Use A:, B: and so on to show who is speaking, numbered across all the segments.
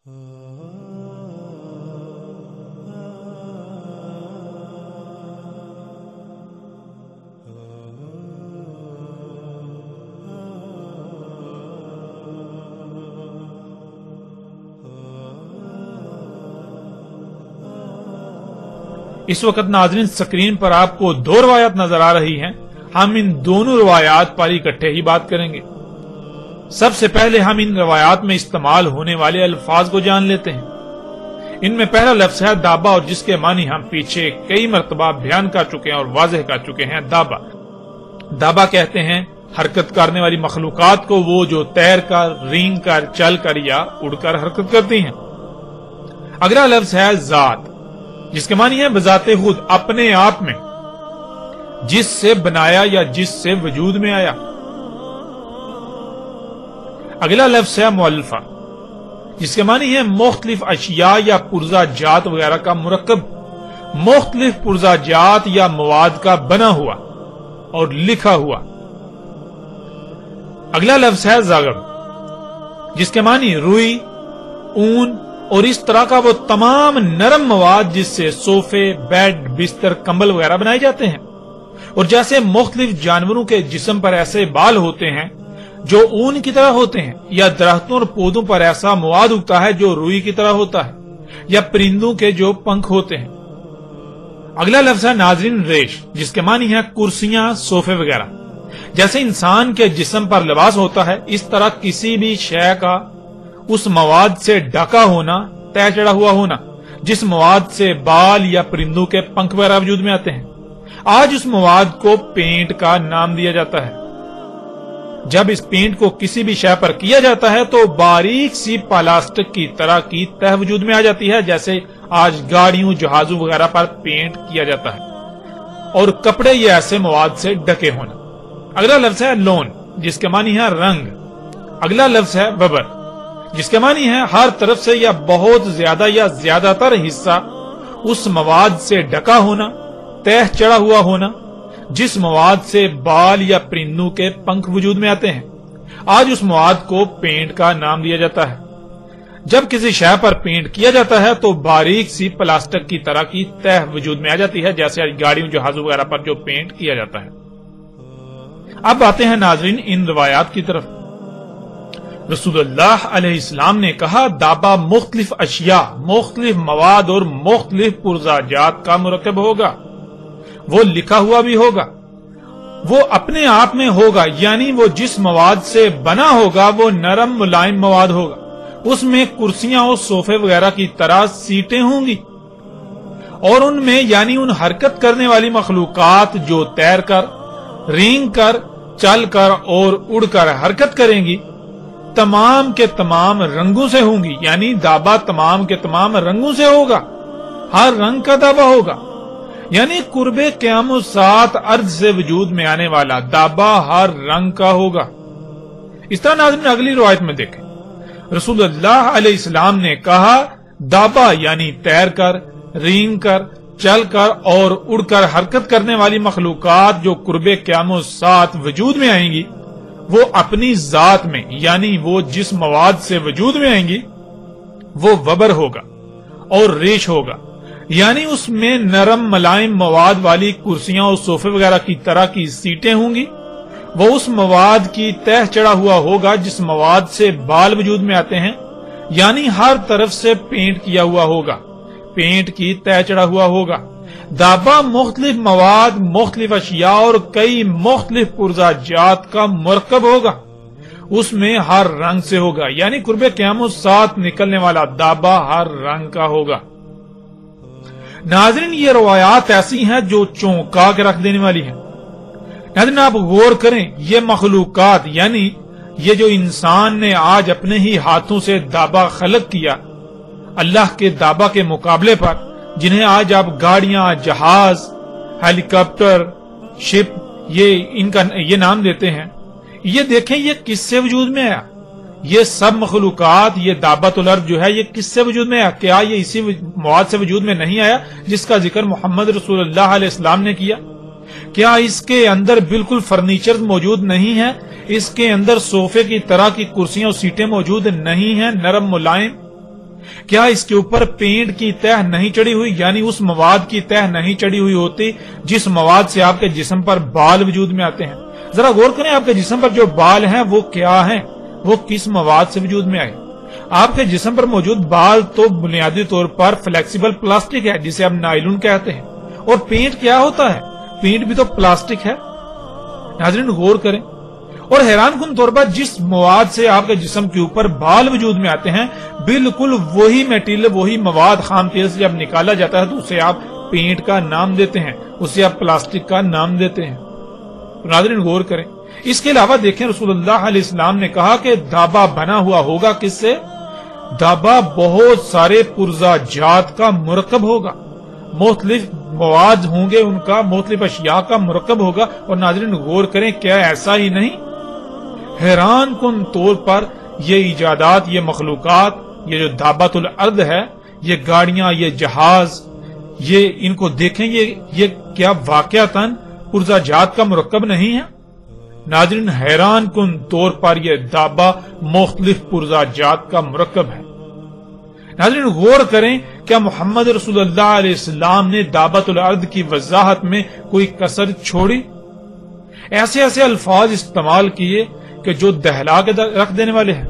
A: اس وقت ناظرین سکرین پر آپ کو دو روایات نظر آ رہی ہیں. ہم ان دونوں روایات پر اکٹھے ہی بات کریں گے. سب سے پہلے ہم ان روایات میں استعمال ہونے والے الفاظ کو جان لیتے ہیں. ان میں پہلا لفظ ہے دابا، اور جس کے معنی ہم پیچھے کئی مرتبہ بیان کر چکے ہیں اور واضح کر چکے ہیں. دابا دابا کہتے ہیں حرکت کرنے والی مخلوقات کو، وہ جو تیر کر، رینگ کر، چل کر یا اڑ کر حرکت کرتی ہیں. اگلا لفظ ہے ذات، جس کے معنی ہے بذات خود، اپنے آپ میں، جس سے بنایا یا جس سے وجود میں آیا. اگلا لفظ ہے مؤلفہ، جس کے معنی ہے مختلف اشیاء یا پرزہ جات وغیرہ کا مرکب، مختلف پرزہ جات یا مواد کا بنا ہوا اور لکھا ہوا. اگلا لفظ ہے زاغب، جس کے معنی روئی، اون اور اس طرح کا وہ تمام نرم مواد جس سے صوفے، بیڈ، بستر، کمبل وغیرہ بنائے جاتے ہیں. اور جیسے مختلف جانوروں کے جسم پر ایسے بال ہوتے ہیں جو اون کی طرح ہوتے ہیں، یا درختوں اور پودوں پر ایسا مواد اگتا ہے جو روئی کی طرح ہوتا ہے، یا پرندوں کے جو پنکھ ہوتے ہیں. اگلا لفظ ہے ناظرین ریش، جس کے معنی ہے کرسیاں، صوفے وغیرہ. جیسے انسان کے جسم پر لباس ہوتا ہے، اس طرح کسی بھی شے کا اس مواد سے ڈھکا ہونا، طے چڑھا ہوا ہونا، جس مواد سے بال یا پرندوں کے پنکھ وغیرہ وجود میں آتے ہیں. آج اس مواد کو پینٹ کا نام دیا جاتا ہے. جب اس پینٹ کو کسی بھی شے پر کیا جاتا ہے تو باریک سی پلاسٹک کی طرح کی تہ وجود میں آ جاتی ہے، جیسے آج گاڑیوں، جہازوں وغیرہ پر پینٹ کیا جاتا ہے. اور کپڑے یہ ایسے مواد سے ڈھکے ہونا. اگلا لفظ ہے لون، جس کے معنی ہے رنگ. اگلا لفظ ہے وبر، جس کے معنی ہے ہر طرف سے یا بہت زیادہ یا زیادہ تر حصہ اس مواد سے ڈھکا ہونا، تہ چڑھا ہوا ہونا، جس مواد سے بال یا پرندوں کے پنکھ وجود میں آتے ہیں. آج اس مواد کو پینٹ کا نام دیا جاتا ہے. جب کسی شے پر پینٹ کیا جاتا ہے تو باریک سی پلاسٹک کی طرح کی تہ وجود میں آ جاتی ہے، جیسے آج گاڑیوں، جہازوں وغیرہ پر جو پینٹ کیا جاتا ہے. اب آتے ہیں ناظرین ان روایات کی طرف. رسول اللہ علیہ السلام نے کہا دابا مختلف اشیاء، مختلف مواد اور مختلف پرزہ جات کا مرکب ہوگا. وہ لکھا ہوا بھی ہوگا، وہ اپنے آپ میں ہوگا، یعنی وہ جس مواد سے بنا ہوگا وہ نرم ملائم مواد ہوگا. اس میں کرسیاں اور صوفے وغیرہ کی طرح سیٹیں ہوں گی، اور ان میں یعنی ان حرکت کرنے والی مخلوقات جو تیر کر، رینگ کر، چل کر اور اڑ کر حرکت کریں گی، تمام کے تمام رنگوں سے ہوں گی. یعنی دابا تمام کے تمام رنگوں سے ہوگا، ہر رنگ کا دابا ہوگا. یعنی قرب قیام الساعت ارض سے وجود میں آنے والا دابا ہر رنگ کا ہوگا. اس طرح ناظرین اگلی روایت میں دیکھیں، رسول اللہ علیہ السلام نے کہا دابا یعنی تیر کر، رینگ کر، چل کر اور اڑ کر حرکت کرنے والی مخلوقات جو قرب قیام الساعت وجود میں آئیں گی، وہ اپنی ذات میں یعنی وہ جس مواد سے وجود میں آئیں گی وہ وبر ہوگا اور ریش ہوگا. یعنی اس میں نرم ملائم مواد والی کرسیاں اور صوفے وغیرہ کی طرح کی سیٹیں ہوں گی. وہ اس مواد کی تہ چڑھا ہوا ہوگا جس مواد سے بال وجود میں آتے ہیں، یعنی ہر طرف سے پینٹ کیا ہوا ہوگا، پینٹ کی تہ چڑھا ہوا ہوگا. دابا مختلف مواد، مختلف اشیاء اور کئی مختلف پرزہ جات کا مرکب ہوگا. اس میں ہر رنگ سے ہوگا، یعنی قرب قیام الساعت نکلنے والا دابا ہر رنگ کا ہوگا. ناظرین یہ روایات ایسی ہیں جو چونکا کے رکھ دینے والی ہیں. ناظرین آپ غور کریں، یہ مخلوقات یعنی یہ جو انسان نے آج اپنے ہی ہاتھوں سے دابا خلق کیا اللہ کے دابا کے مقابلے پر، جنہیں آج آپ گاڑیاں، جہاز، ہیلی کاپٹر، شپ یہ نام دیتے ہیں، یہ دیکھیں یہ کس سے وجود میں آیا. یہ سب مخلوقات، یہ دابۃ الارض جو ہے یہ کس سے وجود میں آیا؟ کیا یہ اسی مواد سے وجود میں نہیں آیا جس کا ذکر محمد رسول اللہ علیہ السلام نے کیا؟ کیا اس کے اندر بالکل فرنیچر موجود نہیں ہے؟ اس کے اندر صوفے کی طرح کی کرسیاں اور سیٹیں موجود نہیں ہیں، نرم ملائم؟ کیا اس کے اوپر پینٹ کی تہ نہیں چڑھی ہوئی، یعنی اس مواد کی تہ نہیں چڑھی ہوئی ہوتی جس مواد سے آپ کے جسم پر بال وجود میں آتے ہیں؟ ذرا غور کریں، آپ کے جسم پر جو بال ہیں وہ کیا ہیں، وہ کس مواد سے وجود میں آئے؟ آپ کے جسم پر موجود بال تو بنیادی طور پر فلیکسیبل پلاسٹک ہے جسے ہم نائلون کہتے ہیں، اور پینٹ کیا ہوتا ہے؟ پینٹ بھی تو پلاسٹک ہے۔ ناظرین غور کریں، اور حیران کن طور پر جس مواد سے آپ کے جسم کے اوپر بال وجود میں آتے ہیں بالکل وہی میٹیریل، وہی مواد خام تیل سے جب نکالا جاتا ہے تو اسے آپ پینٹ کا نام دیتے ہیں، اسے آپ پلاسٹک کا نام دیتے ہیں۔ تو ناظرین غور کریں، اس کے علاوہ دیکھیں رسول اللہ علیہ السلام نے کہا کہ دابا بنا ہوا ہوگا کس سے؟ دابا بہت سارے پرزا جات کا مرکب ہوگا، مختلف مواد ہوں گے، ان کا مختلف اشیاء کا مرکب ہوگا۔ اور ناظرین غور کریں، کیا ایسا ہی نہیں؟ حیران کن طور پر یہ ایجادات، یہ مخلوقات، یہ جو دابۃ الارض ہے، یہ گاڑیاں، یہ جہاز، یہ ان کو دیکھیں، یہ کیا واقعتاً پرزا جات کا مرکب نہیں ہے؟ ناظرین حیران کن طور پر یہ دابا مختلف پرزا جات کا مرکب ہے۔ ناظرین غور کریں، کیا محمد رسول اللہ علیہ السلام نے دابۃ الارض کی وضاحت میں کوئی کسر چھوڑی؟ ایسے ایسے الفاظ استعمال کیے کہ جو دہلا کے رکھ دینے والے ہیں۔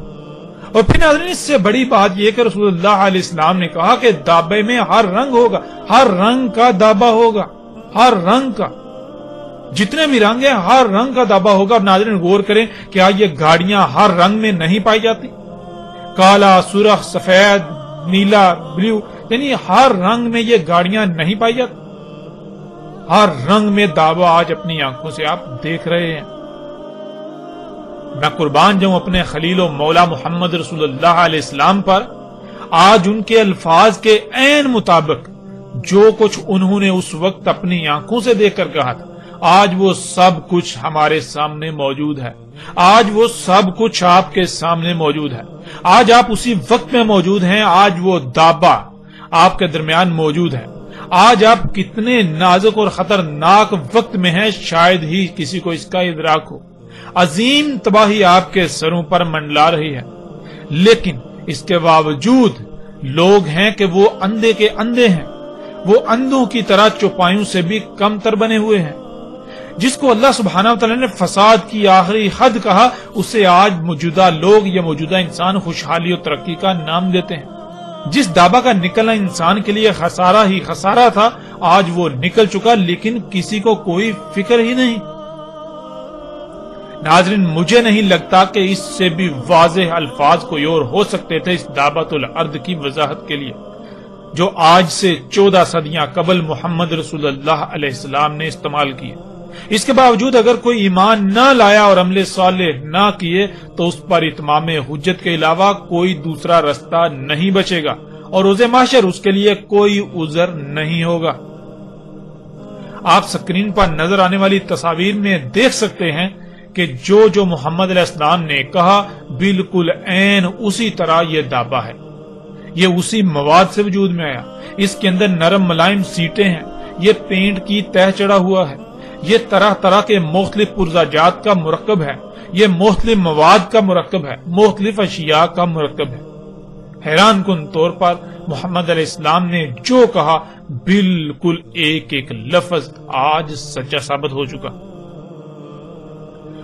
A: اور پھر ناظرین اس سے بڑی بات یہ کہ رسول اللہ علیہ السلام نے کہا کہ دابے میں ہر رنگ ہوگا، ہر رنگ کا دابا ہوگا، ہر رنگ کا، جتنے بھی رنگ ہیں ہر رنگ کا دابا ہوگا۔ اور ناظرین غور کریں، کیا یہ گاڑیاں ہر رنگ میں نہیں پائی جاتی؟ کالا، سرخ، سفید، نیلا، بلیو، یعنی ہر رنگ میں یہ گاڑیاں نہیں پائی جاتی؟ ہر رنگ میں دابا آج اپنی آنکھوں سے آپ دیکھ رہے ہیں۔ میں قربان جاؤں اپنے خلیل و مولا محمد رسول اللہ علیہ السلام پر، آج ان کے الفاظ کے عین مطابق جو کچھ انہوں نے اس وقت اپنی آنکھوں سے دیکھ کر کہا تھا، آج وہ سب کچھ ہمارے سامنے موجود ہے، آج وہ سب کچھ آپ کے سامنے موجود ہے، آج آپ اسی وقت میں موجود ہیں، آج وہ دابا آپ کے درمیان موجود ہے۔ آج آپ کتنے نازک اور خطرناک وقت میں ہیں، شاید ہی کسی کو اس کا ادراک ہو۔ عظیم تباہی آپ کے سروں پر منڈلا رہی ہے، لیکن اس کے باوجود لوگ ہیں کہ وہ اندھے کے اندھے ہیں، وہ اندھوں کی طرح چوپایوں سے بھی کم تر بنے ہوئے ہیں۔ جس کو اللہ سبحانہ وتعالی نے فساد کی آخری حد کہا، اسے آج موجودہ لوگ یا موجودہ انسان خوشحالی اور ترقی کا نام دیتے ہیں۔ جس دابا کا نکلنا انسان کے لیے خسارہ ہی خسارہ تھا، آج وہ نکل چکا، لیکن کسی کو کوئی فکر ہی نہیں۔ ناظرین مجھے نہیں لگتا کہ اس سے بھی واضح الفاظ کوئی اور ہو سکتے تھے اس دابۃ الارض کی وضاحت کے لیے، جو آج سے 14 صدیاں قبل محمد رسول اللہ علیہ السلام نے استعمال کیے۔ اس کے باوجود اگر کوئی ایمان نہ لایا اور عمل صالح نہ کیے تو اس پر اتمام حجت کے علاوہ کوئی دوسرا رستہ نہیں بچے گا، اور روز محشر اس کے لیے کوئی عذر نہیں ہوگا۔ آپ سکرین پر نظر آنے والی تصاویر میں دیکھ سکتے ہیں کہ جو محمد علیہ السلام نے کہا بالکل عین اسی طرح یہ دابا ہے، یہ اسی مواد سے وجود میں آیا۔ اس کے اندر نرم ملائم سیٹیں ہیں، یہ پینٹ کی تہ چڑھا ہوا ہے، یہ طرح طرح کے مختلف پرزا جات کا مرکب ہے، یہ مختلف مواد کا مرکب ہے، مختلف اشیاء کا مرکب ہے۔ حیران کن طور پر محمد علیہ السلام نے جو کہا بالکل ایک ایک لفظ آج سچا ثابت ہو چکا۔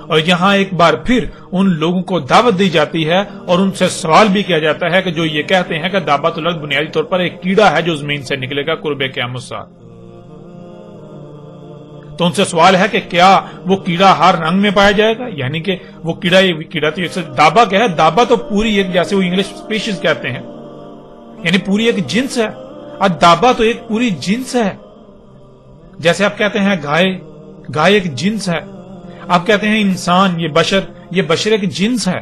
A: اور یہاں ایک بار پھر ان لوگوں کو دعوت دی جاتی ہے اور ان سے سوال بھی کیا جاتا ہے کہ جو یہ کہتے ہیں کہ دابۃ الارض بنیادی طور پر ایک کیڑا ہے جو زمین سے نکلے گا قرب قیامت ساتھ، تو ان سے سوال ہے کہ کیا وہ کیڑا ہر رنگ میں پایا جائے گا؟ یعنی کہ وہ کیڑا تو دابا کیا ہے؟ دابا تو پوری ایک، جیسے وہ انگلش اسپیشیز کہتے ہیں، یعنی پوری ایک جنس ہے۔ دابا تو ایک پوری جنس ہے، جیسے آپ کہتے ہیں گائے ایک جنس ہے، آپ کہتے ہیں انسان، یہ بشر ایک جنس ہے۔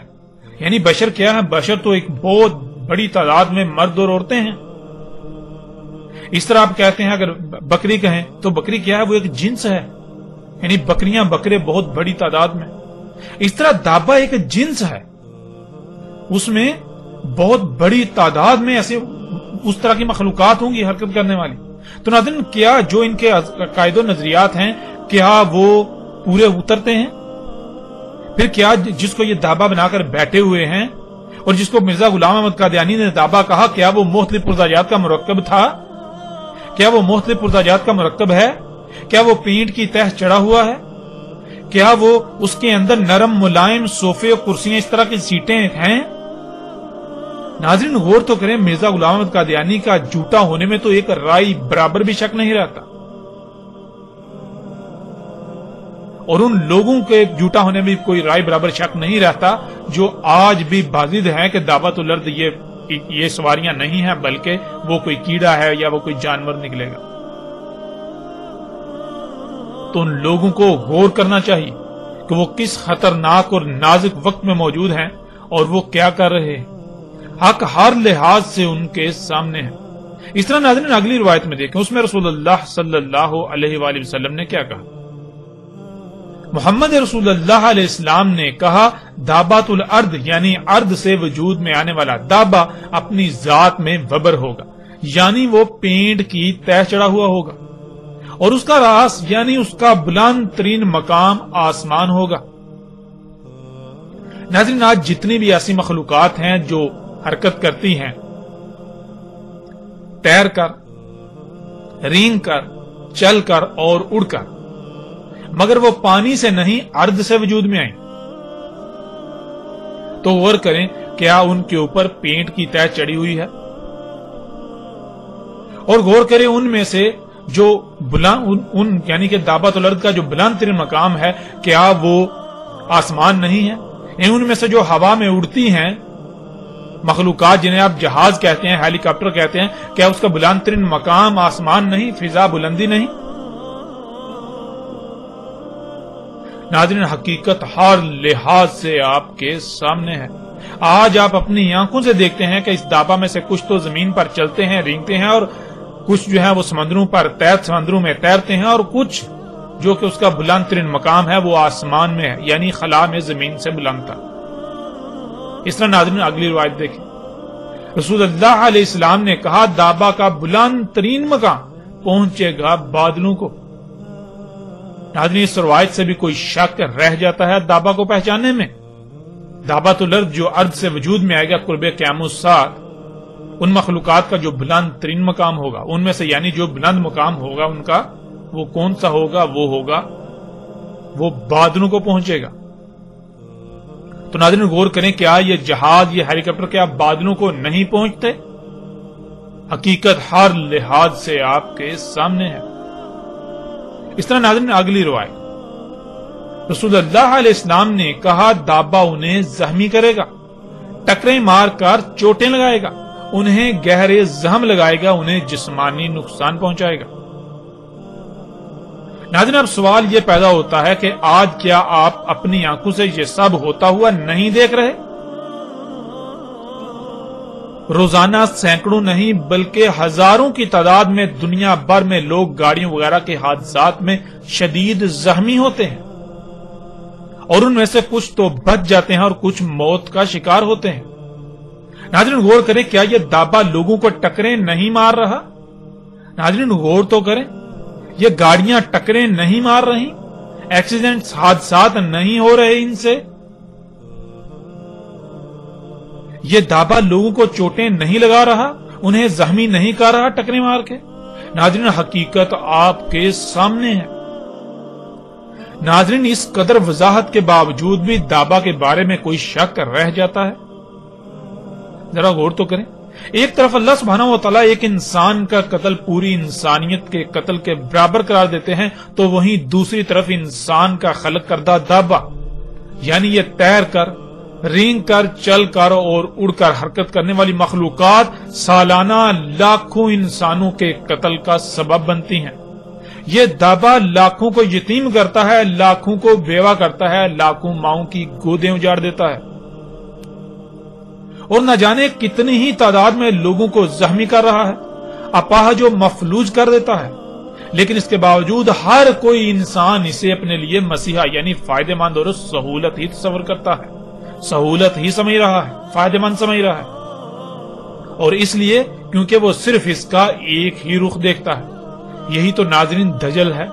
A: یعنی بشر کیا ہے؟ بشر تو ایک بہت بڑی تعداد میں مرد اور عورتیں ہیں۔ اس طرح آپ کہتے ہیں اگر بکری کہیں تو بکری کیا ہے؟ وہ ایک جنس ہے، یعنی بکریاں بکرے بہت بڑی تعداد میں۔ اس طرح دابا ایک جنس ہے، اس میں بہت بڑی تعداد میں ایسے اس طرح کی مخلوقات ہوں گی حرکت کرنے والی۔ تو ناظرین کیا جو ان کے عقائد و نظریات ہیں کیا وہ پورے اترتے ہیں؟ پھر کیا جس کو یہ دابا بنا کر بیٹھے ہوئے ہیں اور جس کو مرزا غلام احمد قادیانی نے دابا کہا، کیا وہ مختلف پرزاجات کا مرکب تھا؟ کیا وہ مختلف پرزاجات کا مرکب ہے؟ کیا وہ پینٹ کی تہ چڑھا ہوا ہے؟ کیا وہ اس کے اندر نرم ملائم صوفے اور کرسیاں اس طرح کی سیٹیں ہیں؟ ناظرین غور تو کریں، مرزا غلام احمد قادیانی کا جھوٹا ہونے میں تو ایک رائی برابر بھی شک نہیں رہتا، اور ان لوگوں کے جھوٹا ہونے میں کوئی رائے برابر شک نہیں رہتا جو آج بھی بازد ہیں کہ دعوت الارض یہ سواریاں نہیں ہیں بلکہ وہ کوئی کیڑا ہے یا وہ کوئی جانور نکلے گا۔ تو ان لوگوں کو غور کرنا چاہیے کہ وہ کس خطرناک اور نازک وقت میں موجود ہیں اور وہ کیا کر رہے ہیں۔ حق ہر لحاظ سے ان کے سامنے ہے۔ اس طرح ناظرین اگلی روایت میں دیکھیں، اس میں رسول اللہ صلی اللہ علیہ وآلہ وسلم نے کیا کہا؟ محمد رسول اللہ علیہ السلام نے کہا، دابات الارض یعنی ارض سے وجود میں آنے والا دابا اپنی ذات میں وبر ہوگا، یعنی وہ پینٹ کی تہ چڑھا ہوا ہوگا، اور اس کا راس یعنی اس کا بلند ترین مقام آسمان ہوگا۔ ناظرین آج جتنی بھی ایسی مخلوقات ہیں جو حرکت کرتی ہیں، تیر کر، رینگ کر، چل کر اور اڑ کر، مگر وہ پانی سے نہیں ارض سے وجود میں آئیں، تو غور کریں کیا ان کے اوپر پینٹ کی تہ چڑھی ہوئی ہے؟ اور غور کریں ان میں سے جو بلند یعنی کہ دابت الارض کا جو بلند ترین مقام ہے، کیا وہ آسمان نہیں ہے؟ ان میں سے جو ہوا میں اڑتی ہیں مخلوقات جنہیں آپ جہاز کہتے ہیں، ہیلی کاپٹر کہتے ہیں، کیا اس کا بلند ترین مقام آسمان نہیں، فضا بلندی نہیں؟ ناظرین حقیقت ہر لحاظ سے آپ کے سامنے ہے۔ آج آپ اپنی آنکھوں سے دیکھتے ہیں کہ اس دابا میں سے کچھ تو زمین پر چلتے ہیں، رینگتے ہیں، اور کچھ جو ہے وہ سمندروں میں تیرتے ہیں، اور کچھ جو کہ اس کا بلند ترین مقام ہے وہ آسمان میں ہے، یعنی خلا میں زمین سے بلند تھا۔ اس طرح ناظرین اگلی روایت دیکھیں، رسول اللہ علیہ السلام نے کہا، دابا کا بلند ترین مقام پہنچے گا بادلوں کو۔ ناظرین اس روایت سے بھی کوئی شک رہ جاتا ہے دابا کو پہچاننے میں؟ دابت الارض جو ارض سے وجود میں آئے گا قرب قیام الساعہ، ان مخلوقات کا جو بلند ترین مقام ہوگا، ان میں سے یعنی جو بلند مقام ہوگا ان کا، وہ کون سا ہوگا؟ وہ بادلوں کو پہنچے گا۔ تو ناظرین غور کریں، کیا یہ جہاز، یہ ہیلی کاپٹر کیا بادلوں کو نہیں پہنچتے؟ حقیقت ہر لحاظ سے آپ کے سامنے ہے۔ اس طرح ناظرین اگلی روایت، رسول اللہ علیہ السلام نے کہا، دابا انہیں زخمی کرے گا، ٹکریں مار کر چوٹیں لگائے گا، انہیں گہرے زخم لگائے گا، انہیں جسمانی نقصان پہنچائے گا۔ ناظرین اب سوال یہ پیدا ہوتا ہے کہ آج کیا آپ اپنی آنکھوں سے یہ سب ہوتا ہوا نہیں دیکھ رہے؟ روزانہ سینکڑوں نہیں بلکہ ہزاروں کی تعداد میں دنیا بھر میں لوگ گاڑیوں وغیرہ کے حادثات میں شدید زخمی ہوتے ہیں، اور ان میں سے کچھ تو بچ جاتے ہیں اور کچھ موت کا شکار ہوتے ہیں۔ ناظرین غور کریں، کیا یہ دابا لوگوں کو ٹکریں نہیں مار رہا؟ ناظرین غور تو کریں، یہ گاڑیاں ٹکریں نہیں مار رہی، ایکسیڈنٹس، حادثات نہیں ہو رہے ان سے؟ یہ دابا لوگوں کو چوٹیں نہیں لگا رہا، انہیں زخمی نہیں کر رہا ٹکریں مار کے؟ ناظرین حقیقت آپ کے سامنے ہے۔ ناظرین اس قدر وضاحت کے باوجود بھی دابا کے بارے میں کوئی شک رہ جاتا ہے؟ ذرا غور تو کریں، ایک طرف اللہ سبحانہ و تعالیٰ ایک انسان کا قتل پوری انسانیت کے قتل کے برابر قرار دیتے ہیں، تو وہیں دوسری طرف انسان کا خلق کردہ دابا یعنی یہ تیر کر، رینگ کر، چل کر اور اڑ کر حرکت کرنے والی مخلوقات سالانہ لاکھوں انسانوں کے قتل کا سبب بنتی ہیں۔ یہ دابا لاکھوں کو یتیم کرتا ہے، لاکھوں کو بیوہ کرتا ہے، لاکھوں ماؤں کی گودیں اجاڑ دیتا ہے، اور نہ جانے کتنی ہی تعداد میں لوگوں کو زخمی کر رہا ہے، اپاہج و مفلوج کر دیتا ہے۔ لیکن اس کے باوجود ہر کوئی انسان اسے اپنے لیے مسیحا یعنی فائدہ مند اور سہولت ہی تصور کرتا ہے، سہولت ہی سمجھ رہا ہے، فائدہ مند سمجھ رہا ہے، اور اس لیے کیونکہ وہ صرف اس کا ایک ہی رخ دیکھتا ہے۔ یہی تو ناظرین دجل ہے،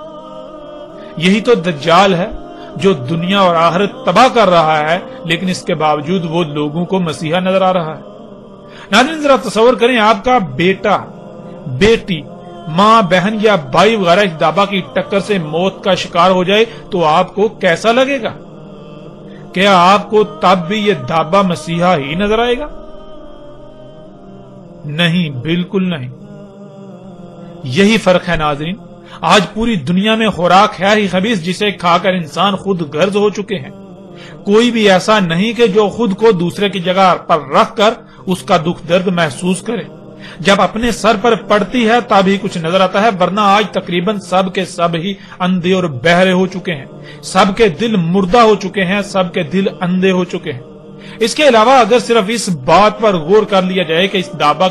A: یہی تو دجال ہے۔ جو دنیا اور آخرت تباہ کر رہا ہے، لیکن اس کے باوجود وہ لوگوں کو مسیحا نظر آ رہا ہے۔ ناظرین ذرا تصور کریں، آپ کا بیٹا، بیٹی، ماں، بہن یا بھائی وغیرہ اس دابا کی ٹکر سے موت کا شکار ہو جائے تو آپ کو کیسا لگے گا؟ کیا آپ کو تب بھی یہ دابا مسیحا ہی نظر آئے گا؟ نہیں، بالکل نہیں۔ یہی فرق ہے ناظرین۔ آج پوری دنیا میں خوراک ہے ہی خبیث جسے کھا کر انسان خود غرض ہو چکے ہیں۔ کوئی بھی ایسا نہیں کہ جو خود کو دوسرے کی جگہ پر رکھ کر اس کا دکھ درد محسوس کرے۔ جب اپنے سر پر پڑتی ہے تب ہی کچھ نظر آتا ہے، ورنہ آج تقریباً سب کے سب ہی اندھے اور بہرے ہو چکے ہیں۔ سب کے دل مردہ ہو چکے ہیں، سب کے دل اندھے ہو چکے ہیں۔ اس کے علاوہ اگر صرف اس بات پر غور کر لیا جائے کہ اس دابا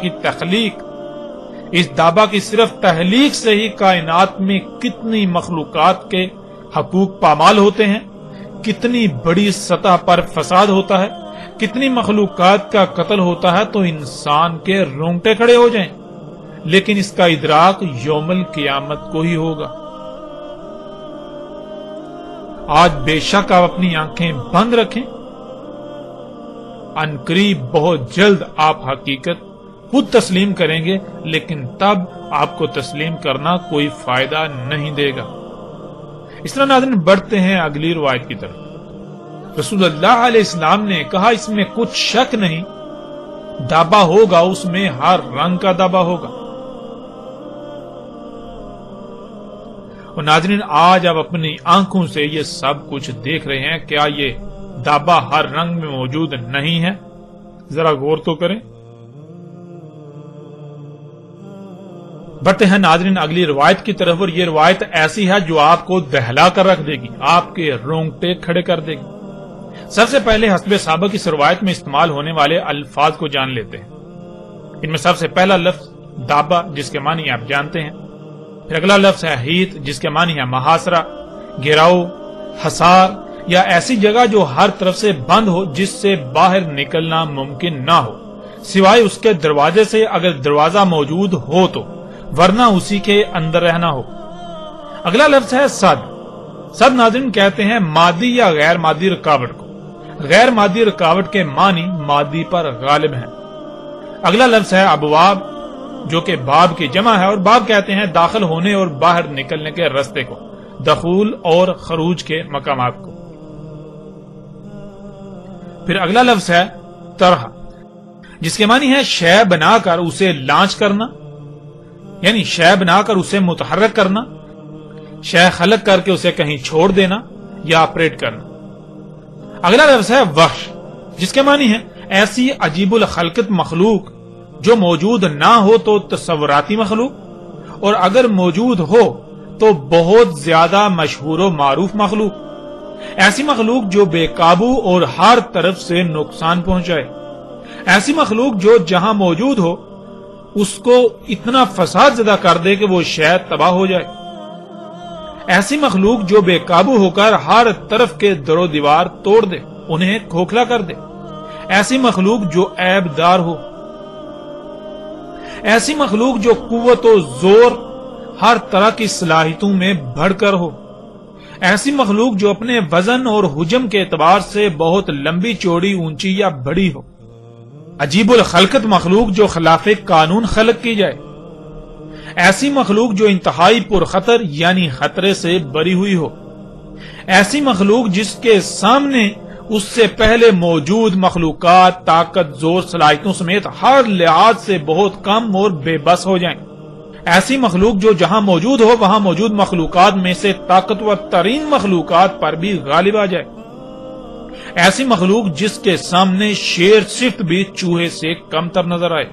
A: کی صرف تخلیق سے ہی کائنات میں کتنی مخلوقات کے حقوق پامال ہوتے ہیں، کتنی بڑی سطح پر فساد ہوتا ہے، کتنی مخلوقات کا قتل ہوتا ہے، تو انسان کے رونگٹے کھڑے ہو جائیں۔ لیکن اس کا ادراک یوم القیامت کو ہی ہوگا۔ آج بے شک آپ اپنی آنکھیں بند رکھیں، عنقریب بہت جلد آپ حقیقت خود تسلیم کریں گے، لیکن تب آپ کو تسلیم کرنا کوئی فائدہ نہیں دے گا۔ اس طرح ناظرین بڑھتے ہیں اگلی روایت کی طرف۔ رسول اللہ علیہ السلام نے کہا اس میں کچھ شک نہیں، دابا ہوگا، اس میں ہر رنگ کا دابا ہوگا۔ اور ناظرین آج آپ اپنی آنکھوں سے یہ سب کچھ دیکھ رہے ہیں، کیا یہ دابا ہر رنگ میں موجود نہیں ہے؟ ذرا غور تو کریں۔ بڑھتے ہیں ناظرین اگلی روایت کی طرف، اور یہ روایت ایسی ہے جو آپ کو دہلا کر رکھ دے گی، آپ کے رونگٹے کھڑے کر دے گی۔ سب سے پہلے حسب سابق اس روایت میں استعمال ہونے والے الفاظ کو جان لیتے ہیں۔ ان میں سب سے پہلا لفظ دابا، جس کے معنی آپ جانتے ہیں۔ پھر اگلا لفظ ہے حیط، جس کے معنی ہے محاصرہ، گھیراؤ، حصار یا ایسی جگہ جو ہر طرف سے بند ہو، جس سے باہر نکلنا ممکن نہ ہو سوائے اس کے دروازے سے، اگر دروازہ موجود ہو تو، ورنہ اسی کے اندر رہنا ہو۔ اگلا لفظ ہے صد۔ صد ناظرین کہتے ہیں مادی یا غیر مادی رکاوٹ کو۔ غیر مادی رکاوٹ کے معنی مادی پر غالب ہیں۔ اگلا لفظ ہے ابواب، جو کہ باب کی جمع ہے، اور باب کہتے ہیں داخل ہونے اور باہر نکلنے کے رستے کو، دخول اور خروج کے مقامات کو۔ پھر اگلا لفظ ہے طرح، جس کے معنی ہے شے بنا کر اسے لانچ کرنا، یعنی شے بنا کر اسے متحرک کرنا، شے خلق کر کے اسے کہیں چھوڑ دینا یا آپریٹ کرنا۔ اگلا لفظ ہے وحش، جس کے معنی ہے ایسی عجیب الخلقت مخلوق جو موجود نہ ہو تو تصوراتی مخلوق، اور اگر موجود ہو تو بہت زیادہ مشہور و معروف مخلوق، ایسی مخلوق جو بے قابو اور ہر طرف سے نقصان پہنچائے، ایسی مخلوق جو جہاں موجود ہو اس کو اتنا فساد زدہ کر دے کہ وہ شے تباہ ہو جائے، ایسی مخلوق جو بے قابو ہو کر ہر طرف کے در و دیوار توڑ دے، انہیں کھوکھلا کر دے، ایسی مخلوق جو عیب دار ہو، ایسی مخلوق جو قوت و زور ہر طرح کی صلاحیتوں میں بڑھ کر ہو، ایسی مخلوق جو اپنے وزن اور حجم کے اعتبار سے بہت لمبی چوڑی اونچی یا بڑی ہو، عجیب الخلقت مخلوق جو خلاف قانون خلق کی جائے، ایسی مخلوق جو انتہائی پرخطر یعنی خطرے سے بری ہوئی ہو، ایسی مخلوق جس کے سامنے اس سے پہلے موجود مخلوقات طاقت زور صلاحیتوں سمیت ہر لحاظ سے بہت کم اور بے بس ہو جائیں، ایسی مخلوق جو جہاں موجود ہو وہاں موجود مخلوقات میں سے طاقتور ترین مخلوقات پر بھی غالب آ جائے، ایسی مخلوق جس کے سامنے شیر صفت بھی چوہے سے کم تر نظر آئے۔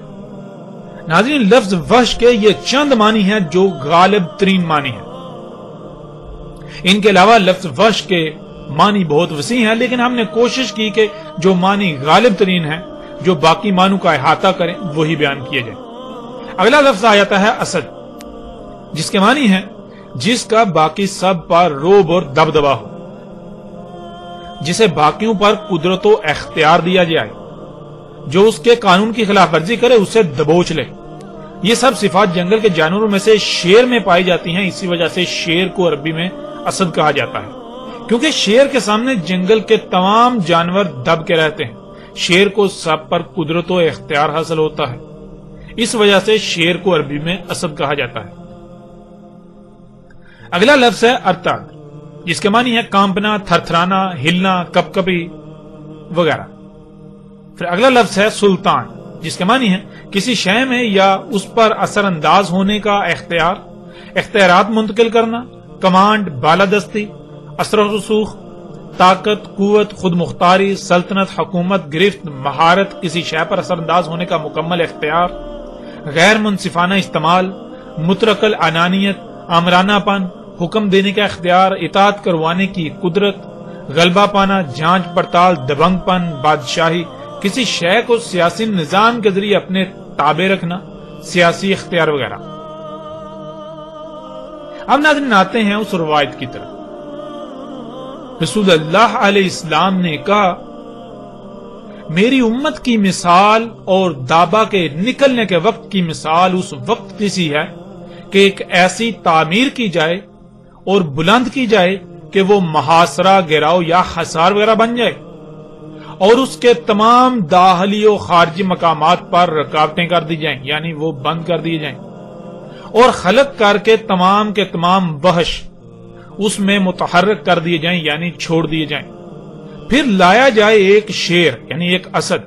A: ناظرین لفظ وحش کے یہ چند معنی ہیں جو غالب ترین معنی ہیں۔ ان کے علاوہ لفظ وحش کے معنی بہت وسیع ہیں، لیکن ہم نے کوشش کی کہ جو معنی غالب ترین ہیں، جو باقی معنوں کا احاطہ کریں، وہی بیان کیے جائیں۔ اگلا لفظ آ جاتا ہے اسد، جس کے معنی ہے جس کا باقی سب پر روب اور دبدبا ہو، جسے باقیوں پر قدرت و اختیار دیا جائے، جو اس کے قانون کی خلاف ورزی کرے اسے دبوچ لے۔ یہ سب صفات جنگل کے جانوروں میں سے شیر میں پائی جاتی ہیں، اسی وجہ سے شیر کو عربی میں اسد کہا جاتا ہے، کیونکہ شیر کے سامنے جنگل کے تمام جانور دب کے رہتے ہیں. شیر کو سب پر قدرت و اختیار حاصل ہوتا ہے. اس وجہ سے شیر کو عربی میں اسد کہا جاتا ہے. اگلا لفظ ہے ارتعد، جس کے معنی ہے کانپنا، تھرتھرانا، ہلنا، کپ کپی وغیرہ. پھر اگلا لفظ ہے سلطان، جس کے معنی ہے کسی شے میں یا اس پر اثر انداز ہونے کا اختیار، اختیارات منتقل کرنا، کمانڈ، بالادستی، اثر و رسوخ، طاقت، قوت، خود مختاری، سلطنت، حکومت، گرفت، مہارت، کسی شے پر اثر انداز ہونے کا مکمل اختیار، غیر منصفانہ استعمال، مطلق العنانیت، آمرانہ پن، حکم دینے کا اختیار، اطاعت کروانے کی قدرت، غلبہ پانا، جانچ پڑتال، دبنگ پن، بادشاہی، کسی شے کو سیاسی نظام کے ذریعے اپنے تابع رکھنا، سیاسی اختیار وغیرہ. اب ناظرین آتے ہیں اس روایت کی طرف. رسول اللہ علیہ السلام نے کہا میری امت کی مثال اور دابا کے نکلنے کے وقت کی مثال اس وقت کی سی ہے کہ ایک ایسی تعمیر کی جائے اور بلند کی جائے کہ وہ محاصرہ، گراؤ یا حصار وغیرہ بن جائے، اور اس کے تمام داخلی و خارجی مقامات پر رکاوٹیں کر دی جائیں، یعنی وہ بند کر دی جائیں، اور خلق کر کے تمام وحش اس میں متحرک کر دیے جائیں، یعنی چھوڑ دیے جائیں. پھر لایا جائے ایک شیر یعنی ایک اسد،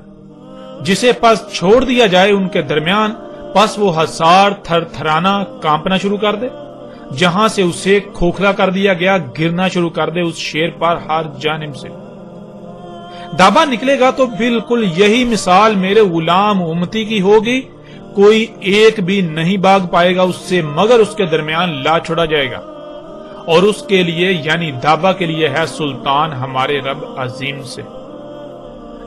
A: جسے پس چھوڑ دیا جائے ان کے درمیان، پس وہ حصار، تھر تھرانا، کانپنا شروع کر دے، جہاں سے اسے کھوکھلا کر دیا گیا گرنا شروع کر دے اس شیر پر ہر جانب سے. دابا نکلے گا تو بالکل یہی مثال میرے غلام امتی کی ہوگی، کوئی ایک بھی نہیں بھاگ پائے گا اس سے مگر اس کے درمیان لا چھوڑا جائے گا، اور اس کے لیے یعنی دابا کے لیے ہے سلطان ہمارے رب عظیم سے.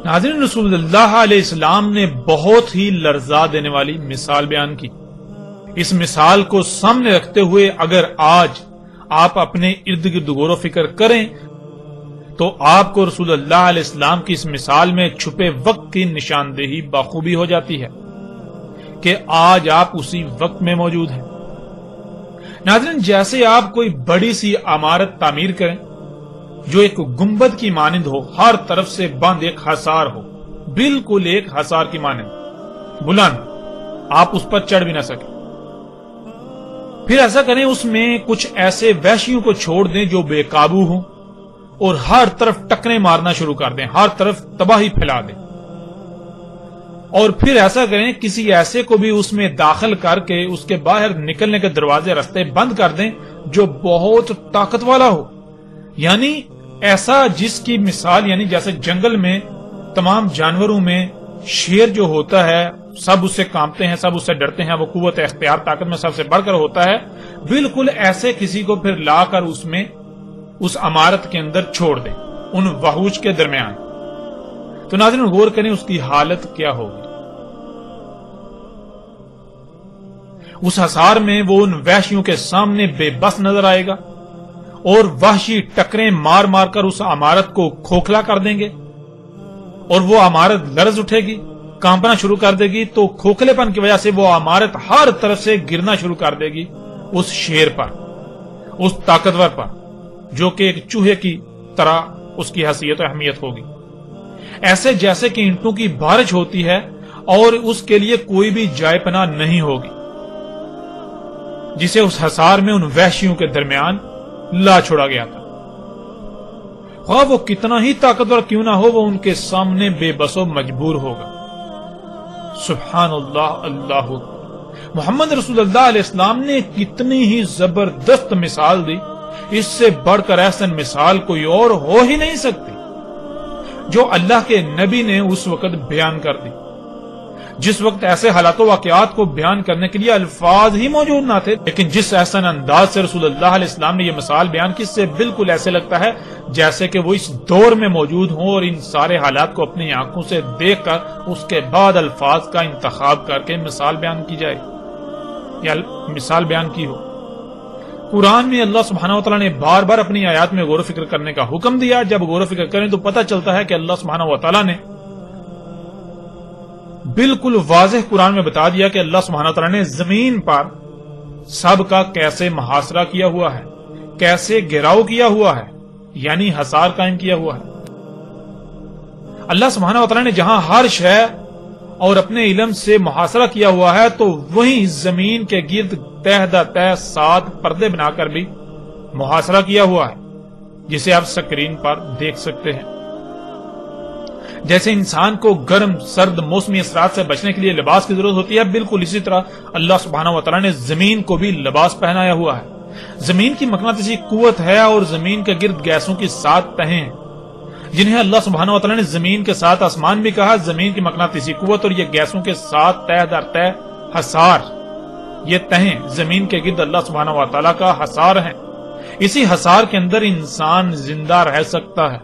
A: ناظرین، رسول اللہ علیہ السلام نے بہت ہی لرزا دینے والی مثال بیان کی. اس مثال کو سامنے رکھتے ہوئے اگر آج آپ اپنے ارد گرد غور و فکر کریں تو آپ کو رسول اللہ علیہ السلام کی اس مثال میں چھپے وقت کی نشاندہی بخوبی ہو جاتی ہے کہ آج آپ اسی وقت میں موجود ہیں. ناظرین، جیسے آپ کوئی بڑی سی عمارت تعمیر کریں جو ایک گنبد کی مانند ہو، ہر طرف سے بند ایک حصار ہو، بالکل ایک حصار کی مانند بلند، آپ اس پر چڑھ بھی نہ سکیں. پھر ایسا کریں اس میں کچھ ایسے وحشیوں کو چھوڑ دیں جو بے قابو ہوں اور ہر طرف ٹکریں مارنا شروع کر دیں، ہر طرف تباہی پھیلا دیں. اور پھر ایسا کریں کسی ایسے کو بھی اس میں داخل کر کے اس کے باہر نکلنے کے دروازے رستے بند کر دیں جو بہت طاقت والا ہو، یعنی ایسا جس کی مثال یعنی جیسے جنگل میں تمام جانوروں میں شیر جو ہوتا ہے سب اس سے کانپتے ہیں، سب اس سے ڈرتے ہیں، وہ قوت اختیار طاقت میں سب سے بڑھ کر ہوتا ہے، بالکل ایسے کسی کو پھر لا کر اس میں اس عمارت کے اندر چھوڑ دیں ان وحوش کے درمیان. تو ناظرین غور کریں اس کی حالت کیا ہوگی. اس حصار میں وہ ان وحشیوں کے سامنے بے بس نظر آئے گا اور وحشی ٹکریں مار مار کر اس عمارت کو کھوکھلا کر دیں گے، اور وہ عمارت لرز اٹھے گی، کانپنا شروع کر دے گی. تو کھوکھلے پن کی وجہ سے وہ عمارت ہر طرف سے گرنا شروع کر دے گی اس شیر پر، اس طاقتور پر، جو کہ ایک چوہے کی طرح اس کی حیثیت و اہمیت ہوگی. ایسے جیسے کہ اینٹوں کی بارش ہوتی ہے اور اس کے لیے کوئی بھی جائے پناہ نہیں ہوگی، جسے اس حصار میں ان وحشیوں کے درمیان لا چھوڑا گیا تھا. خواہ وہ کتنا ہی طاقتور کیوں نہ ہو، وہ ان کے سامنے بے بس و مجبور ہوگا. سبحان اللہ، اللہ اکبر. محمد رسول اللہ علیہ السلام نے کتنی ہی زبردست مثال دی، اس سے بڑھ کر احسن مثال کوئی اور ہو ہی نہیں سکتی جو اللہ کے نبی نے اس وقت بیان کر دی، جس وقت ایسے حالات و واقعات کو بیان کرنے کے لیے الفاظ ہی موجود نہ تھے. لیکن جس احسن انداز سے رسول اللہ علیہ السلام نے یہ مثال بیان کی، اس سے بالکل ایسے لگتا ہے جیسے کہ وہ اس دور میں موجود ہوں اور ان سارے حالات کو اپنی آنکھوں سے دیکھ کر اس کے بعد الفاظ کا انتخاب کر کے مثال بیان کی جائے یا مثال بیان کی ہو. قرآن میں اللہ سبحانہ و تعالیٰ نے بار بار اپنی آیات میں غور و فکر کرنے کا حکم دیا. جب غور و فکر کریں تو پتہ چلتا ہے کہ اللہ سبحانہ و تعالیٰ نے بالکل واضح قرآن میں بتا دیا کہ اللہ سبحانہ و تعالیٰ نے زمین پر سب کا کیسے محاصرہ کیا ہوا ہے، کیسے گھیراؤ کیا ہوا ہے، یعنی حصار قائم کیا ہوا ہے۔ اللہ سبحانہ وتعالی نے جہاں ہر شے اور اپنے علم سے محاصرہ کیا ہوا ہے تو وہیں زمین کے گرد تہ در تہ 7 پردے بنا کر بھی محاصرہ کیا ہوا ہے، جسے آپ سکرین پر دیکھ سکتے ہیں۔ جیسے انسان کو گرم سرد موسمی اثرات سے بچنے کے لیے لباس کی ضرورت ہوتی ہے، بالکل اسی طرح اللہ سبحانہ وتعالی نے زمین کو بھی لباس پہنایا ہوا ہے۔ زمین کی مقناطیسی قوت ہے اور زمین کے گرد گیسوں کی 7 تہیں ہیں، جنہیں اللہ سبحانہ وتعالی نے زمین کے ساتھ آسمان بھی کہا۔ زمین کی مقناطیسی قوت اور یہ گیسوں کے 7 تہ در تہ حصار، یہ تہیں زمین کے گرد اللہ سبحانہ وتعالی کا حصار ہیں۔ اسی حصار کے اندر انسان زندہ رہ سکتا ہے۔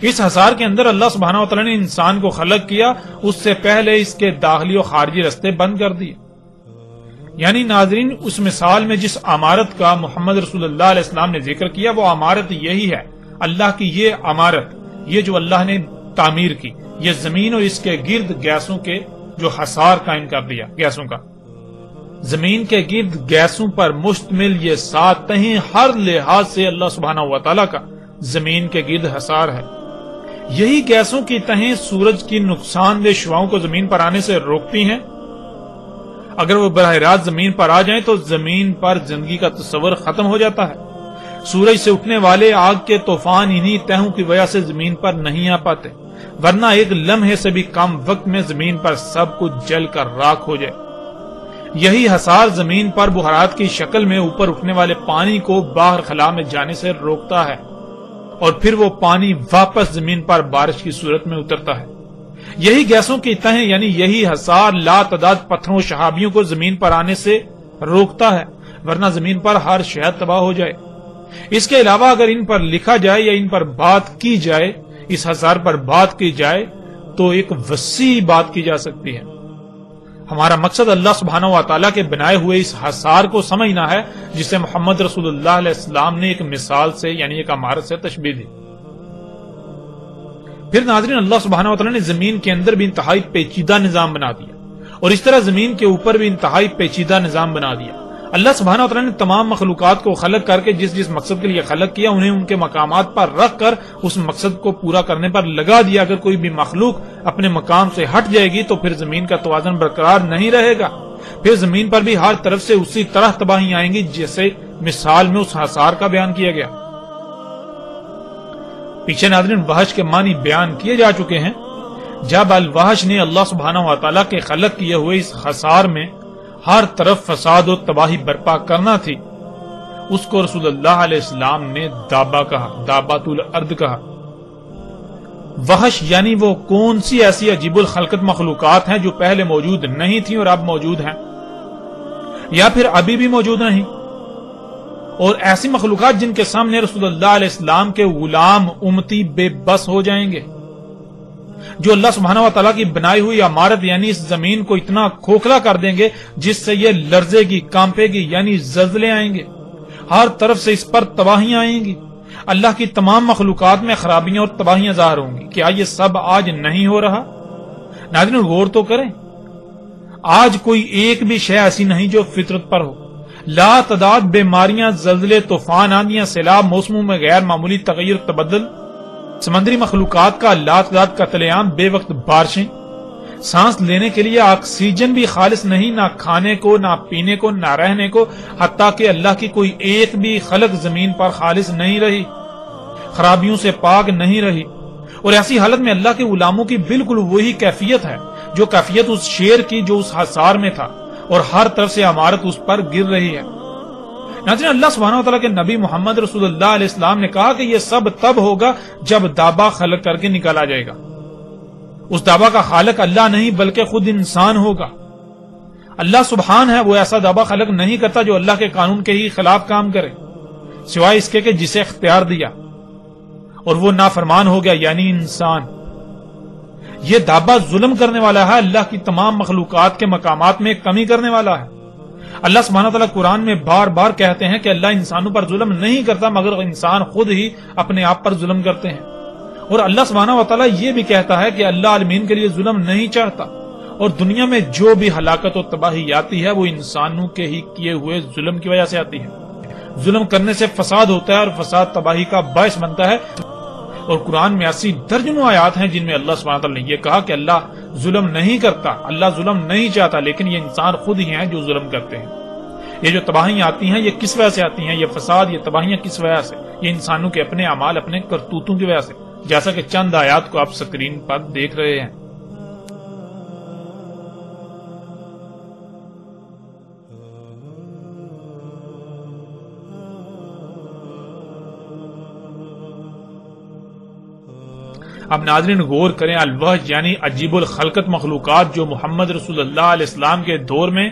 A: اس حصار کے اندر اللہ سبحانہ وتعالی نے انسان کو خلق کیا، اس سے پہلے اس کے داخلی و خارجی رستے بند کر دیے۔ یعنی ناظرین، اس مثال میں جس عمارت کا محمد رسول اللہ علیہ السلام نے ذکر کیا وہ عمارت یہی ہے، اللہ کی یہ عمارت، یہ جو اللہ نے تعمیر کی، یہ زمین اور اس کے گرد گیسوں کے جو حصار قائم کر دیا، گیسوں کا، زمین کے گرد گیسوں پر مشتمل یہ 7 تہیں ہر لحاظ سے اللہ سبحانہ وتعالی کا زمین کے گرد حصار ہے۔ یہی گیسوں کی تہیں سورج کی نقصان دہ شعاؤں کو زمین پر آنے سے روکتی ہیں۔ اگر وہ براہ راست زمین پر آ جائیں تو زمین پر زندگی کا تصور ختم ہو جاتا ہے۔ سورج سے اٹھنے والے آگ کے طوفان انہی تہوں کی وجہ سے زمین پر نہیں آ پاتے، ورنہ ایک لمحے سے بھی کم وقت میں زمین پر سب کچھ جل کر راکھ ہو جائے۔ یہی حصار زمین پر بخارات کی شکل میں اوپر اٹھنے والے پانی کو باہر خلا میں جانے سے روکتا ہے، اور پھر وہ پانی واپس زمین پر بارش کی صورت میں اترتا ہے۔ یہی گیسوں کی تہیں یعنی یہی حصار لا تعداد پتھروں و شہابیوں کو زمین پر آنے سے روکتا ہے، ورنہ زمین پر ہر شے تباہ ہو جائے۔ اس کے علاوہ اگر ان پر لکھا جائے یا ان پر بات کی جائے، اس حصار پر بات کی جائے تو ایک وسیع بات کی جا سکتی ہے۔ ہمارا مقصد اللہ سبحانہ وتعالی کے بنائے ہوئے اس حصار کو سمجھنا ہے، جسے محمد رسول اللہ علیہ السلام نے ایک مثال سے یعنی ایک عمارت سے تشبیہ دی۔ پھر ناظرین، اللہ سبحانہ وتعالی نے زمین کے اندر بھی انتہائی پیچیدہ نظام بنا دیا، اور اس طرح زمین کے اوپر بھی انتہائی پیچیدہ نظام بنا دیا۔ اللہ سبحانہ وتعالی نے تمام مخلوقات کو خلق کر کے جس مقصد کے لیے خلق کیا، انہیں ان کے مقامات پر رکھ کر اس مقصد کو پورا کرنے پر لگا دیا۔ اگر کوئی بھی مخلوق اپنے مقام سے ہٹ جائے گی تو پھر زمین کا توازن برقرار نہیں رہے گا، پھر زمین پر بھی ہر طرف سے اسی طرح تباہی آئیں گی جیسے مثال میں اس حصار کا بیان کیا گیا۔ پیچھے ناظرین وحش کے معنی بیان کیے جا چکے ہیں۔ جب الوحش نے اللہ سبحانہ وتعالی کے خلق کیے ہوئے اس حصار میں ہر طرف فساد و تباہی برپا کرنا تھی، اس کو رسول اللہ علیہ السلام نے دابا کہا، دابات الارض کہا۔ وحش یعنی وہ کون سی ایسی عجیب الخلقت مخلوقات ہیں جو پہلے موجود نہیں تھیں اور اب موجود ہیں، یا پھر ابھی بھی موجود نہیں، اور ایسی مخلوقات جن کے سامنے رسول اللہ علیہ السلام کے غلام امتی بے بس ہو جائیں گے، جو اللہ سبحانہ وتعالی کی بنائی ہوئی عمارت یعنی اس زمین کو اتنا کھوکھلا کر دیں گے جس سے یہ لرزے گی، کانپے گی، یعنی زلزلے آئیں گے، ہر طرف سے اس پر تباہیاں آئیں گی، اللہ کی تمام مخلوقات میں خرابیاں اور تباہیاں ظاہر ہوں گی۔ کیا یہ سب آج نہیں ہو رہا؟ ناظرین غور تو کریں، آج کوئی ایک بھی شے ایسی نہیں جو فطرت پر ہو۔ لا تعداد بیماریاں، زلزلے، طوفان، آندیاں، سیلاب، موسموں میں غیر معمولی تغیر تبدل، سمندری مخلوقات کا لا تعداد قتل عام، بے وقت بارشیں، سانس لینے کے لیے آکسیجن بھی خالص نہیں، نہ کھانے کو، نہ پینے کو، نہ رہنے کو، حتیٰ کہ اللہ کی کوئی ایک بھی خلق زمین پر خالص نہیں رہی، خرابیوں سے پاک نہیں رہی۔ اور ایسی حالت میں اللہ کے غلاموں کی بالکل وہی کیفیت ہے جو کیفیت اس شیر کی جو اس حصار میں تھا، اور ہر طرف سے عمارت اس پر گر رہی ہے۔ ناظرین اللہ سبحانہ وتعالی کے نبی محمد رسول اللہ علیہ السلام نے کہا کہ یہ سب تب ہوگا جب دابا خلق کر کے نکالا جائے گا۔ اس دابا کا خالق اللہ نہیں بلکہ خود انسان ہوگا۔ اللہ سبحان ہے، وہ ایسا دابا خلق نہیں کرتا جو اللہ کے قانون کے ہی خلاف کام کرے، سوائے اس کے کہ جسے اختیار دیا، اور وہ نافرمان ہو گیا یعنی انسان۔ یہ دابا ظلم کرنے والا ہے، اللہ کی تمام مخلوقات کے مقامات میں کمی کرنے والا ہے۔ اللہ سبحانہ وتعالی قرآن میں بار بار کہتے ہیں کہ اللہ انسانوں پر ظلم نہیں کرتا مگر انسان خود ہی اپنے آپ پر ظلم کرتے ہیں، اور اللہ سبحانہ وتعالی یہ بھی کہتا ہے کہ اللہ عالمین کے لیے ظلم نہیں چاہتا، اور دنیا میں جو بھی ہلاکت و تباہی آتی ہے وہ انسانوں کے ہی کیے ہوئے ظلم کی وجہ سے آتی ہے۔ ظلم کرنے سے فساد ہوتا ہے اور فساد تباہی کا باعث بنتا ہے. اور قرآن میں ایسی درجنوں آیات ہیں جن میں اللہ سبحانہ وتعالی نے یہ کہا کہ اللہ ظلم نہیں کرتا، اللہ ظلم نہیں چاہتا، لیکن یہ انسان خود ہی ہیں جو ظلم کرتے ہیں. یہ جو تباہیاں آتی ہیں یہ کس وجہ سے آتی ہیں؟ یہ فساد، یہ تباہیاں کس وجہ سے؟ یہ انسانوں کے اپنے اعمال، اپنے کرتوتوں کی وجہ سے، جیسا کہ چند آیات کو آپ سکرین پر دیکھ رہے ہیں. اب ناظرین غور کریں، الوحش یعنی عجیب الخلقت مخلوقات جو محمد رسول اللہ علیہ السلام کے دور میں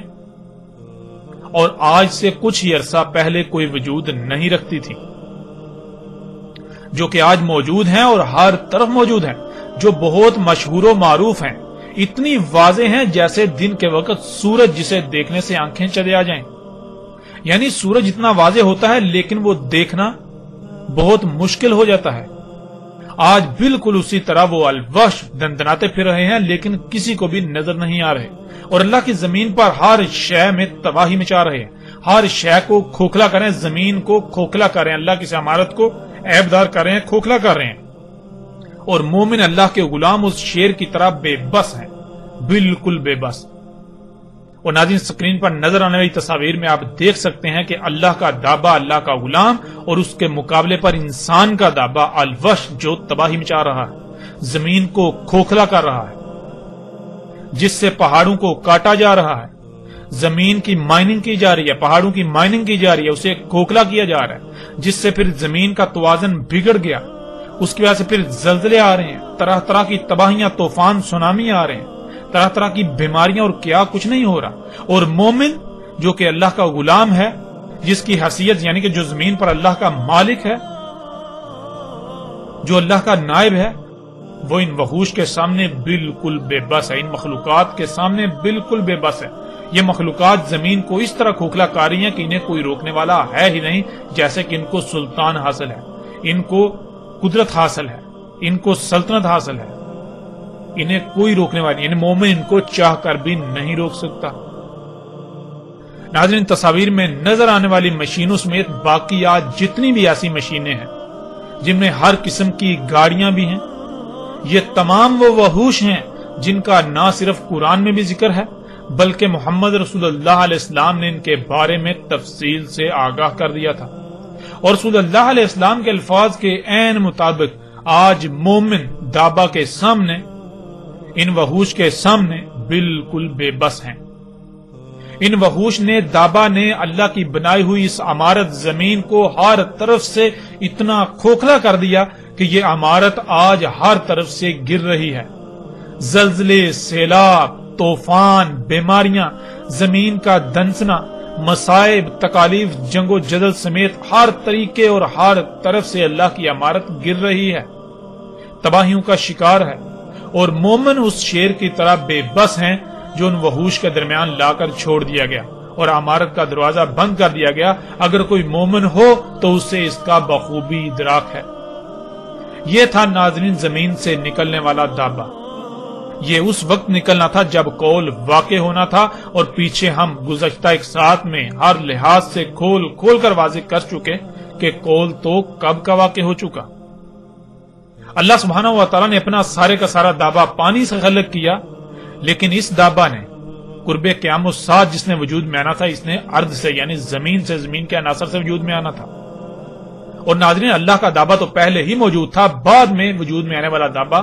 A: اور آج سے کچھ ہی عرصہ پہلے کوئی وجود نہیں رکھتی تھی، جو کہ آج موجود ہیں اور ہر طرف موجود ہیں، جو بہت مشہور و معروف ہیں، اتنی واضح ہیں جیسے دن کے وقت سورج جسے دیکھنے سے آنکھیں چلے آ جائیں. یعنی سورج اتنا واضح ہوتا ہے لیکن وہ دیکھنا بہت مشکل ہو جاتا ہے. آج بالکل اسی طرح وہ الوحش دندناتے پھر رہے ہیں لیکن کسی کو بھی نظر نہیں آ رہے، اور اللہ کی زمین پر ہر شے میں تباہی مچا رہے ہیں. ہر شے کو کھوکھلا کریں، زمین کو کھوکھلا کریں، اللہ کی عمارت کو عیبدار کر رہے ہیں، کھوکھلا کر رہے ہیں. اور مومن اللہ کے غلام اس شیر کی طرح بے بس ہیں، بالکل بے بس. اور ناظرین سکرین پر نظر آنے والی تصاویر میں آپ دیکھ سکتے ہیں کہ اللہ کا دابا اللہ کا غلام اور اس کے مقابلے پر انسان کا دابا الوحش جو تباہی مچا رہا ہے، زمین کو کھوکھلا کر رہا ہے، جس سے پہاڑوں کو کاٹا جا رہا ہے، زمین کی مائننگ کی جا رہی ہے، پہاڑوں کی مائننگ کی جا رہی ہے، اسے کھوکھلا کیا جا رہا ہے، جس سے پھر زمین کا توازن بگڑ گیا. اس کی وجہ سے پھر زلزلے آ رہے ہیں، طرح طرح کی تباہیاں، طوفان، سونامی آ رہے ہیں، طرح طرح کی بیماریاں، اور کیا کچھ نہیں ہو رہا. اور مومن جو کہ اللہ کا غلام ہے، جس کی حیثیت یعنی کہ جو زمین پر اللہ کا مالک ہے، جو اللہ کا نائب ہے، وہ ان وحوش کے سامنے بالکل بے بس ہے، ان مخلوقات کے سامنے بالکل بے بس ہے. یہ مخلوقات زمین کو اس طرح کھوکھلا کر رہی ہیں کہ انہیں کوئی روکنے والا ہے ہی نہیں، جیسے کہ ان کو سلطان حاصل ہے، ان کو قدرت حاصل ہے، ان کو سلطنت حاصل ہے، انہیں کوئی روکنے والی، یعنی مومن ان کو چاہ کر بھی نہیں روک سکتا. ناظرین تصاویر میں نظر آنے والی مشینوں سمیت باقی آج جتنی بھی ایسی مشینیں ہیں جن میں ہر قسم کی گاڑیاں بھی ہیں، یہ تمام وہ وحوش ہیں جن کا نہ صرف قرآن میں بھی ذکر ہے بلکہ محمد رسول اللہ علیہ السلام نے ان کے بارے میں تفصیل سے آگاہ کر دیا تھا. اور رسول اللہ علیہ السلام کے الفاظ کے عین مطابق آج مومن دابا کے سامنے، ان وحوش کے سامنے بالکل بے بس ہیں. ان وحوش نے، دابا نے اللہ کی بنائی ہوئی اس عمارت زمین کو ہر طرف سے اتنا کھوکھلا کر دیا کہ یہ عمارت آج ہر طرف سے گر رہی ہے. زلزلے، سیلاب، طوفان، بیماریاں، زمین کا دنسنا، مصائب، تکالیف، جنگ و جدل سمیت ہر طریقے اور ہر طرف سے اللہ کی عمارت گر رہی ہے، تباہیوں کا شکار ہے. اور مومن اس شیر کی طرح بے بس ہیں جو ان وحوش کے درمیان لا کر چھوڑ دیا گیا اور عمارت کا دروازہ بند کر دیا گیا. اگر کوئی مومن ہو تو اسے اس کا بخوبی ادراک ہے. یہ تھا ناظرین زمین سے نکلنے والا دابا. یہ اس وقت نکلنا تھا جب قول واقع ہونا تھا، اور پیچھے ہم گزشتہ ایک ساعت میں ہر لحاظ سے کھول کھول کر واضح کر چکے کہ قول تو کب کا واقع ہو چکا. اللہ سبحانہ و تعالیٰ نے اپنا سارے کا سارا دابا پانی سے خلق کیا، لیکن اس دابا نے قرب قیام الساعت جس نے وجود میں آنا تھا، اس نے ارض سے یعنی زمین سے، زمین کے عناصر سے وجود میں آنا تھا. اور ناظرین اللہ کا دابا تو پہلے ہی موجود تھا، بعد میں وجود میں آنے والا دابا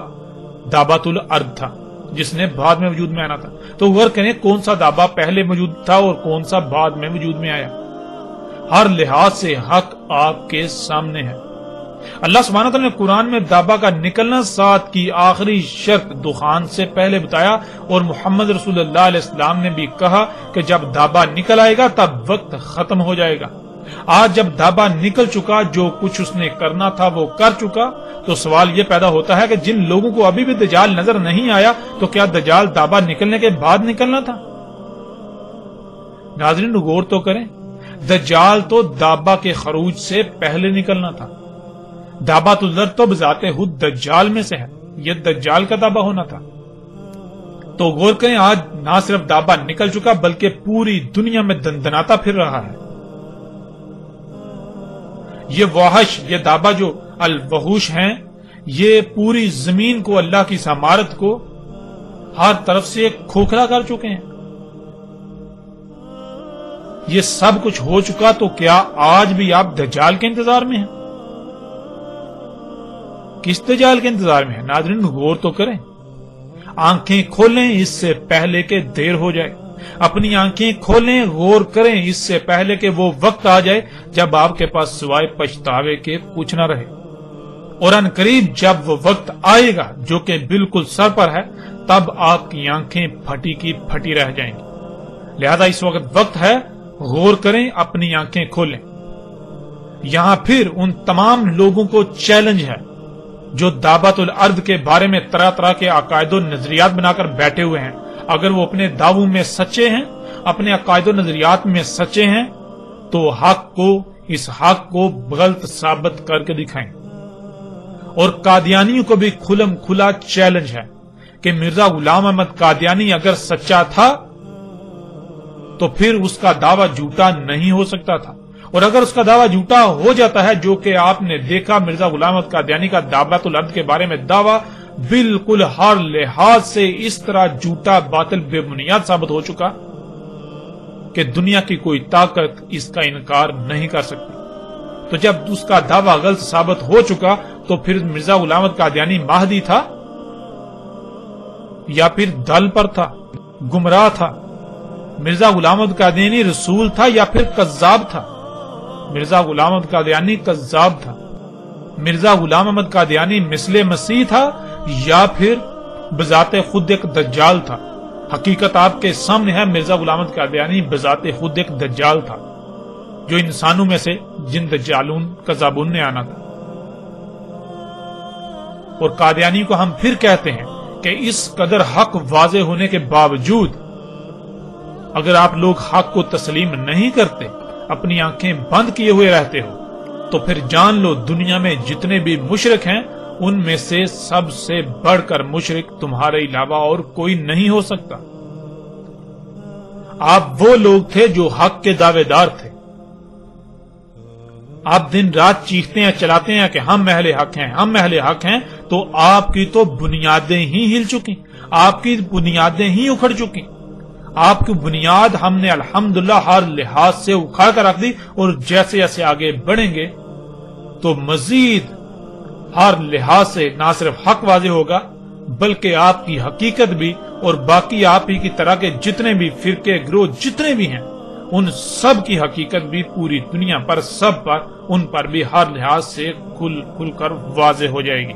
A: دابۃ الارض تھا جس نے بعد میں وجود میں آنا تھا. تو غور کریں کون سا دابا پہلے موجود تھا اور کون سا بعد میں وجود میں آیا. ہر لحاظ سے حق آپ کے سامنے ہے. اللہ سبحانہ تعالیٰ نے قرآن میں دابا کا نکلنا ساتھ کی آخری شرط دخان سے پہلے بتایا، اور محمد رسول اللہ علیہ السلام نے بھی کہا کہ جب دابا نکل آئے گا تب وقت ختم ہو جائے گا. آج جب دابا نکل چکا، جو کچھ اس نے کرنا تھا وہ کر چکا، تو سوال یہ پیدا ہوتا ہے کہ جن لوگوں کو ابھی بھی دجال نظر نہیں آیا، تو کیا دجال دابا نکلنے کے بعد نکلنا تھا؟ ناظرین غور تو کریں، دجال تو دابا کے خروج سے پہلے نکلنا تھا. دابۃ الارض تو بذات خود دجال میں سے ہے، یہ دجال کا دابا ہونا تھا. تو غور کریں آج نہ صرف دابا نکل چکا بلکہ پوری دنیا میں دندناتا پھر رہا ہے. یہ وحش، یہ دابا جو الوحوش ہیں، یہ پوری زمین کو، اللہ کی سمارت کو ہر طرف سے کھوکھلا کر چکے ہیں۔ یہ سب کچھ ہو چکا تو کیا آج بھی آپ دجال کے انتظار میں ہیں؟ کس دجال کے انتظار میں ہیں؟ ناظرین غور تو کریں، آنکھیں کھولیں اس سے پہلے کہ دیر ہو جائے، اپنی آنکھیں کھولیں، غور کریں اس سے پہلے کہ وہ وقت آ جائے جب آپ کے پاس سوائے پچھتاوے کے کچھ نہ رہے۔ اور ان قریب جب وہ وقت آئے گا جو کہ بالکل سر پر ہے، تب آپ کی آنکھیں پھٹی کی پھٹی رہ جائیں گی۔ لہذا اس وقت ہے، غور کریں، اپنی آنکھیں کھولیں۔ یہاں پھر ان تمام لوگوں کو چیلنج ہے جو دعوت الارض کے بارے میں طرح طرح کے عقائد و نظریات بنا کر بیٹھے ہوئے ہیں۔ اگر وہ اپنے دعووں میں سچے ہیں، اپنے عقائد و نظریات میں سچے ہیں، تو اس حق کو غلط ثابت کر کے دکھائیں۔ اور قادیانیوں کو بھی کھلم کھلا چیلنج ہے کہ مرزا غلام احمد قادیانی اگر سچا تھا تو پھر اس کا دعویٰ جھوٹا نہیں ہو سکتا تھا، اور اگر اس کا دعویٰ جھوٹا ہو جاتا ہے، جو کہ آپ نے دیکھا مرزا غلام احمد قادیانی کا دعوت الارض کے بارے میں دعویٰ بالکل ہر لحاظ سے اس طرح جھوٹا، باطل، بے بنیاد ثابت ہو چکا کہ دنیا کی کوئی طاقت اس کا انکار نہیں کر سکتی۔ تو جب اس کا دعویٰ غلط ثابت ہو چکا تو پھر مرزا غلام احمد قادیانی مہدی تھا یا پھر دل پر تھا، گمراہ تھا؟ مرزا غلام احمد قادیانی رسول تھا یا پھر کذاب تھا؟ مرزا غلام احمد قادیانی کذاب تھا۔ مرزا غلام احمد قادیانی مثل مسیح تھا یا پھر بذات خود ایک دجال تھا؟ حقیقت آپ کے سامنے ہے، مرزا غلام احمد قادیانی بذات خود ایک دجال تھا، جو انسانوں میں سے جن دجالون کذابون نے آنا تھا۔ اور قادیانی کو ہم پھر کہتے ہیں کہ اس قدر حق واضح ہونے کے باوجود اگر آپ لوگ حق کو تسلیم نہیں کرتے، اپنی آنکھیں بند کیے ہوئے رہتے ہو، تو پھر جان لو دنیا میں جتنے بھی مشرک ہیں ان میں سے سب سے بڑھ کر مشرک تمہارے علاوہ اور کوئی نہیں ہو سکتا۔ آپ وہ لوگ تھے جو حق کے دعوے دار تھے۔ آپ دن رات چیختے ہیں، چلاتے ہیں کہ ہم اہل حق ہیں، ہم اہل حق ہیں، تو آپ کی تو بنیادیں ہی ہل چکی، آپ کی بنیادیں ہی اکھڑ چکی۔ آپ کی بنیاد ہم نے الحمدللہ ہر لحاظ سے اکھاڑ کر رکھ دی، اور جیسے جیسے آگے بڑھیں گے تو مزید ہر لحاظ سے نہ صرف حق واضح ہوگا بلکہ آپ کی حقیقت بھی، اور باقی آپ ہی کی طرح کے جتنے بھی فرقے، گروہ جتنے بھی ہیں، ان سب کی حقیقت بھی پوری دنیا پر، سب پر، ان پر بھی ہر لحاظ سے کھل کر واضح ہو جائے گی۔